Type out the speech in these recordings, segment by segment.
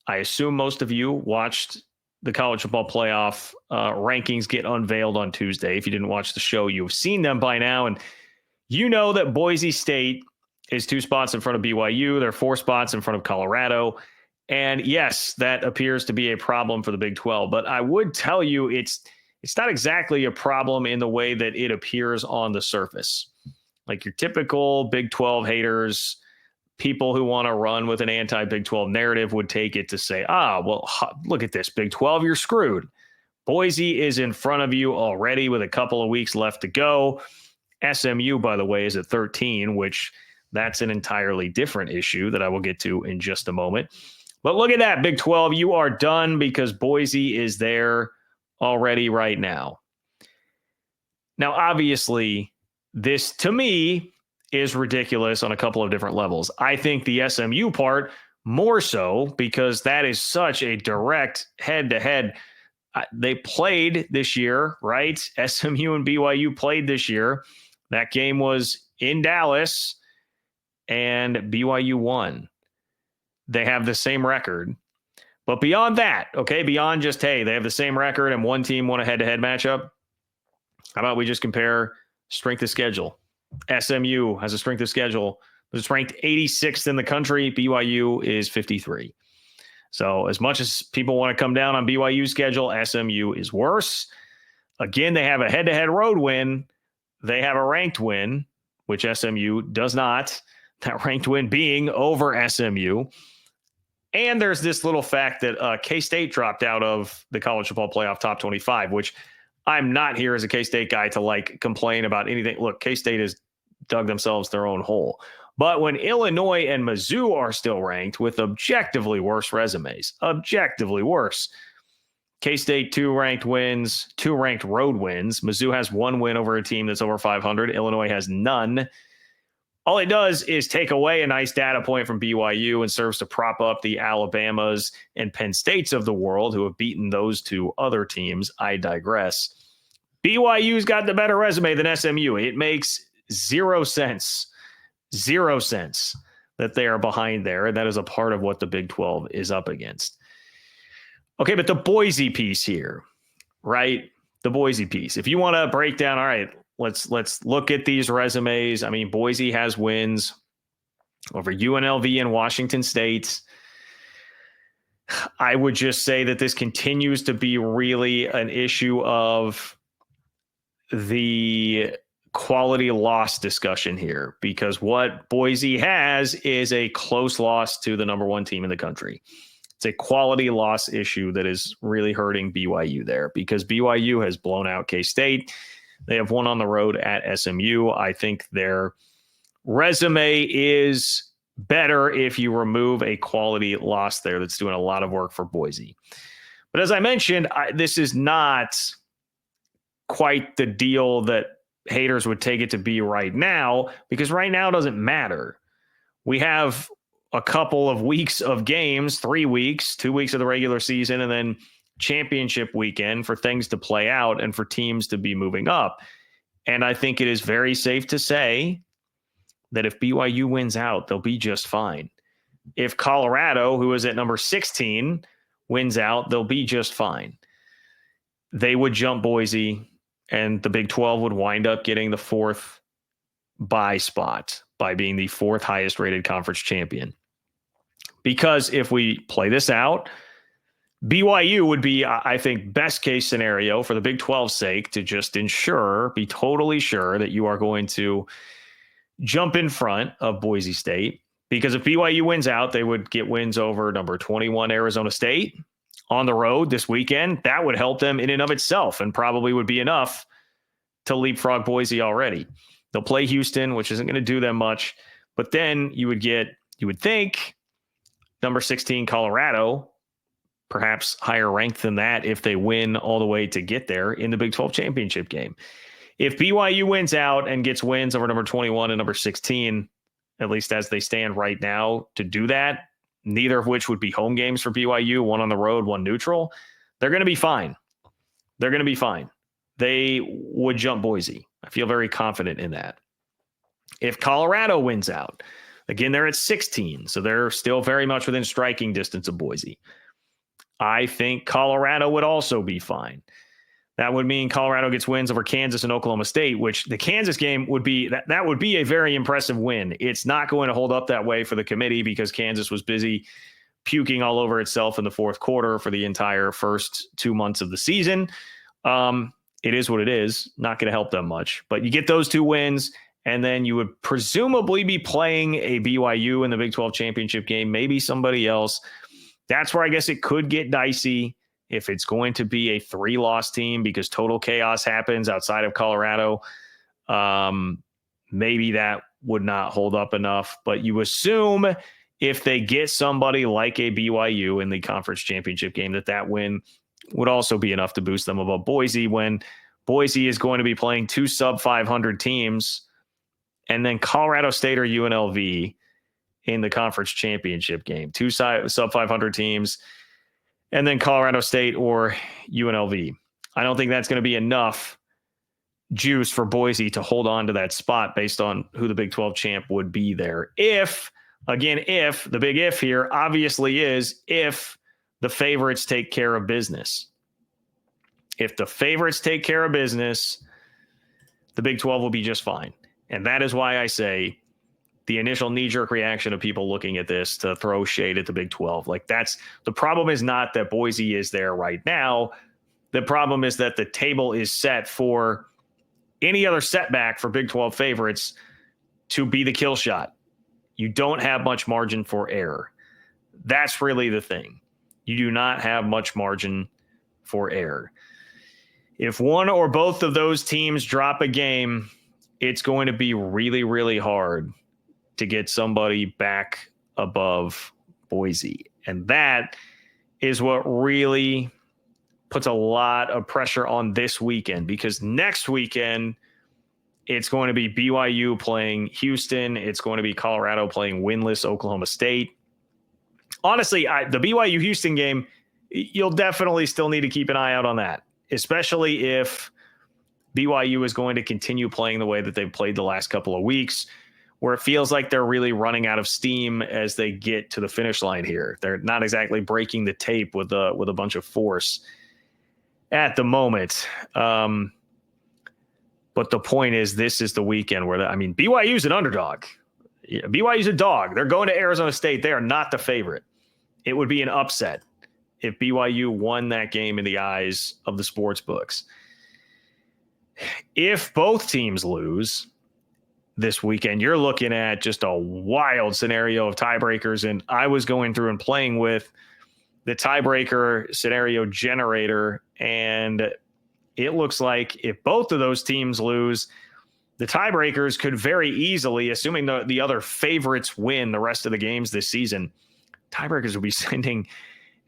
I assume most of you watched the college football playoff rankings get unveiled on Tuesday. If you didn't watch the show, you've seen them by now. And you know that Boise State is 2 spots in front of BYU. They're 4 spots in front of Colorado. And yes, that appears to be a problem for the Big 12. But I would tell you it's not exactly a problem in the way that it appears on the surface. Like your typical Big 12 haters, people who want to run with an anti-Big 12 narrative would take it to say, well, look at this, Big 12, you're screwed. Boise is in front of you already with a couple of weeks left to go. SMU, by the way, is at 13, which that's an entirely different issue that I will get to in just a moment. But look at that, Big 12, you are done because Boise is there already right now. Now, obviously, this, to me, is ridiculous on a couple of different levels. I think the SMU part more so because that is such a direct head-to-head. They played this year, right? SMU and BYU played this year. That game was in Dallas, and BYU won. They have the same record. But beyond that, okay, beyond just, hey, they have the same record and one team won a head-to-head matchup, how about we just compare strength of schedule? SMU has a strength of schedule. It's ranked 86th in the country. BYU is 53. So as much as people want to come down on BYU's schedule, SMU is worse. Again, they have a head-to-head road win. They have a ranked win, which SMU does not. That ranked win being over SMU. And there's this little fact that K-State dropped out of the college football playoff top 25, which I'm not here as a K-State guy to complain about anything. Look, K-State has dug themselves their own hole. But when Illinois and Mizzou are still ranked with objectively worse resumes, objectively worse, K-State 2 ranked wins, 2 ranked road wins. Mizzou has 1 win over a team that's over 500. Illinois has none. All it does is take away a nice data point from BYU and serves to prop up the Alabamas and Penn States of the world who have beaten those 2 other teams. I digress. BYU's got the better resume than SMU. It makes 0 sense that they are behind there. And that is a part of what the Big 12 is up against. Okay, but the Boise piece here, right? The Boise piece. If you want to break down, all right, let's look at these resumes. I mean, Boise has wins over UNLV and Washington State. I would just say that this continues to be really an issue of the quality loss discussion here, because what Boise has is a close loss to the number 1 team in the country. It's a quality loss issue that is really hurting BYU there because BYU has blown out K-State. They have won on the road at SMU. I think their resume is better if you remove a quality loss there that's doing a lot of work for Boise. But as I mentioned, this is not quite the deal that haters would take it to be right now, because right now it doesn't matter. We have a couple of weeks of games, 3 weeks, 2 weeks of the regular season, and then championship weekend for things to play out and for teams to be moving up. And I think it is very safe to say that if BYU wins out, they'll be just fine. If Colorado, who is at number 16, wins out, they'll be just fine. They would jump Boise, and the Big 12 would wind up getting the 4th bye spot by being the 4th highest rated conference champion. Because if we play this out, BYU would be, I think, best case scenario for the Big 12's sake to just be totally sure that you are going to jump in front of Boise State. Because if BYU wins out, they would get wins over number 21 Arizona State on the road this weekend. That would help them in and of itself and probably would be enough to leapfrog Boise already. They'll play Houston, which isn't going to do them much. But then you would think number 16 Colorado, perhaps higher ranked than that if they win all the way to get there in the Big 12 championship game. If BYU wins out and gets wins over number 21 and number 16, at least as they stand right now, to do that, neither of which would be home games for BYU, one on the road, one neutral, they're going to be fine. They're going to be fine. They would jump Boise. I feel very confident in that. If Colorado wins out, Again, they're at 16, so they're still very much within striking distance of Boise. I think Colorado would also be fine. That would mean Colorado gets wins over Kansas and Oklahoma State, which the Kansas game would be that would be a very impressive win. It's not going to hold up that way for the committee because Kansas was busy puking all over itself in the fourth quarter for the entire first 2 months of the season. It is what it is. Not going to help them much. But you get those 2 wins, and then you would presumably be playing a BYU in the Big 12 championship game, maybe somebody else. That's where I guess it could get dicey. If it's going to be a 3-loss team because total chaos happens outside of Colorado, maybe that would not hold up enough. But you assume if they get somebody like a BYU in the conference championship game, that win would also be enough to boost them above Boise when Boise is going to be playing 2 sub-500 teams and then Colorado State or UNLV in the conference championship game. 2 sub-500 teams. And then Colorado State or UNLV. I don't think that's going to be enough juice for Boise to hold on to that spot based on who the Big 12 champ would be there. If the big if here obviously is if the favorites take care of business. If the favorites take care of business, the Big 12 will be just fine. And that is why I say the initial knee-jerk reaction of people looking at this to throw shade at the Big 12. Like that's the problem is not that Boise is there right now. The problem is that the table is set for any other setback for Big 12 favorites to be the kill shot. You don't have much margin for error. That's really the thing. You do not have much margin for error. If one or both of those teams drop a game, it's going to be really, really hard to get somebody back above Boise. And that is what really puts a lot of pressure on this weekend because next weekend it's going to be BYU playing Houston. It's going to be Colorado playing winless Oklahoma State. Honestly, the BYU Houston game, you'll definitely still need to keep an eye out on that, especially if BYU is going to continue playing the way that they've played the last couple of weeks, where it feels like they're really running out of steam as they get to the finish line here. They're not exactly breaking the tape with a bunch of force at the moment. But the point is, this is the weekend where, BYU's an underdog. BYU's a dog. They're going to Arizona State. They are not the favorite. It would be an upset if BYU won that game in the eyes of the sports books. If both teams lose this weekend, you're looking at just a wild scenario of tiebreakers. And I was going through and playing with the tiebreaker scenario generator, and it looks like if both of those teams lose, the tiebreakers could very easily, assuming the other favorites win the rest of the games this season, tiebreakers will be sending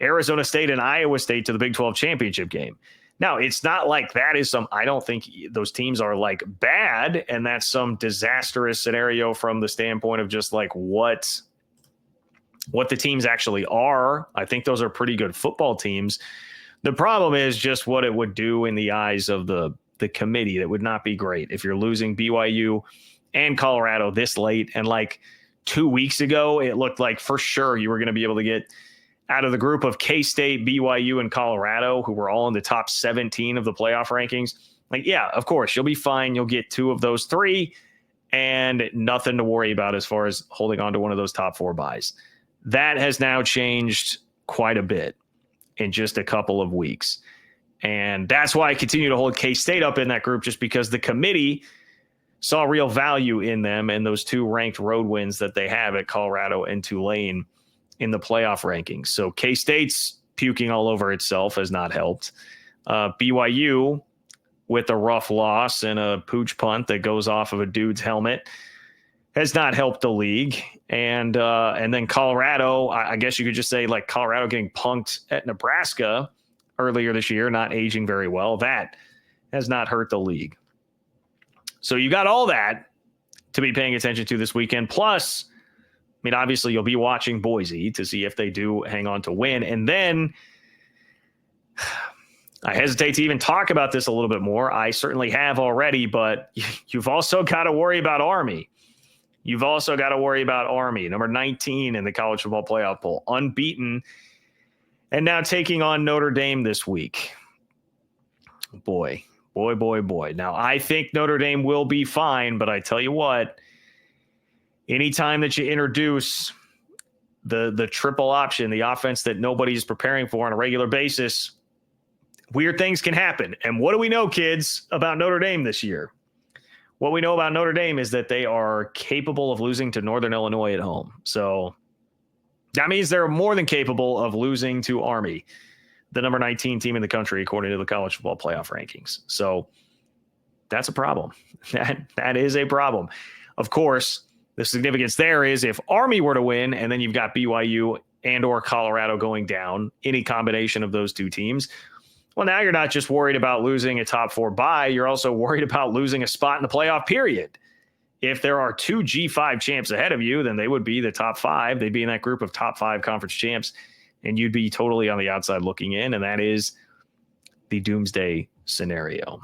Arizona State and Iowa State to the Big 12 championship game. Now, it's not like that is I don't think those teams are like bad, and that's some disastrous scenario from the standpoint of just like what the teams actually are. I think those are pretty good football teams. The problem is just what it would do in the eyes of the committee. That would not be great if you're losing BYU and Colorado this late. And like 2 weeks ago, it looked like for sure you were going to be able to get out of the group of K-State, BYU, and Colorado, who were all in the top 17 of the playoff rankings. Like, yeah, of course, you'll be fine. You'll get 2 of those 3 and nothing to worry about as far as holding on to one of those top 4 buys. That has now changed quite a bit in just a couple of weeks. And that's why I continue to hold K-State up in that group, just because the committee saw real value in them and those 2 ranked road wins that they have at Colorado and Tulane in the playoff rankings. So K-State's puking all over itself has not helped. BYU with a rough loss and a pooch punt that goes off of a dude's helmet has not helped the league. And then Colorado, I guess you could just say like Colorado getting punked at Nebraska earlier this year, not aging very well. That has not hurt the league. So you got all that to be paying attention to this weekend. Plus, obviously you'll be watching Boise to see if they do hang on to win. And then I hesitate to even talk about this a little bit more. I certainly have already, but you've also got to worry about Army. You've also got to worry about Army, number 19 in the college football playoff poll, unbeaten, and now taking on Notre Dame this week. Boy. Now, I think Notre Dame will be fine, but I tell you what, anytime that you introduce the triple option, the offense that nobody's preparing for on a regular basis, weird things can happen. And what do we know, kids, about Notre Dame this year? What we know about Notre Dame is that they are capable of losing to Northern Illinois at home. So that means they're more than capable of losing to Army, the number 19 team in the country, according to the college football playoff rankings. So that's a problem. That is a problem. Of course, the significance there is if Army were to win, and then you've got BYU and or Colorado going down, any combination of those two teams, well, now you're not just worried about losing a top 4 bye, you're also worried about losing a spot in the playoff period. If there are 2 G5 champs ahead of you, then they would be the top 5. They'd be in that group of top 5 conference champs, and you'd be totally on the outside looking in, and that is the doomsday scenario.